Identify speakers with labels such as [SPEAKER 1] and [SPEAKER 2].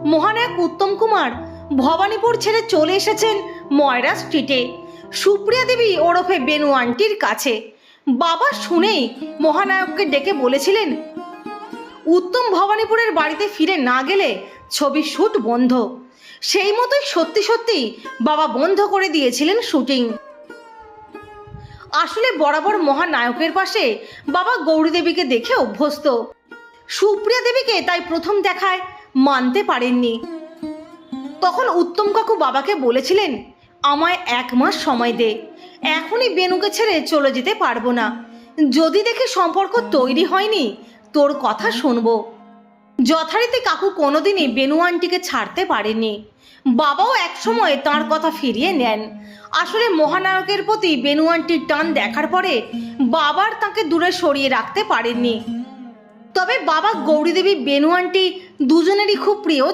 [SPEAKER 1] মহানায়ক উত্তম কুমার ভবানীপুর ছেড়ে চলে এসেছেন ময়রা স্ট্রিটে সুপ্রিয়া দেবী ওরফে বেনু আন্টির কাছে। বাবা শুনেই মহানায়ককে ডেকে বলেছিলেন, উত্তম ভবানীপুরের বাড়িতে ফিরে না গেলে ছবির শ্যুট বন্ধ। সেই মতোই সত্যি সত্যি বাবা বন্ধ করে দিয়েছিলেন শুটিং। আসলে বরাবর মহানায়কের পাশে বাবা গৌরী দেবীকে দেখে অভ্যস্ত। সুপ্রিয়া দেবীকে তাই প্রথম দেখায় মানতে পারেননি। তখন উত্তম কাকু বাবাকে বলেছিলেন, আমায় 1 মাস সময় দে, এখনই বেনুকে ছেড়ে চলে যেতে পারবো না। যদি দেখে সম্পর্ক তৈরি হয়নি তোর কথা শুনবো। যথারীতি কাকু কোনোদিনই বেনু আন্টিকে ছাড়তে পারেননি। বাবাও একসময় তাঁর কথা ফিরিয়ে নেন। আসলে মহানায়কের প্রতি বেনু আন্টির টান দেখার পরে বাবার তাকে দূরে সরিয়ে রাখতে পারেননি। তবে বাবা গৌরী দেবী বেনু আন্টি দুজনেরই খুব প্রিয়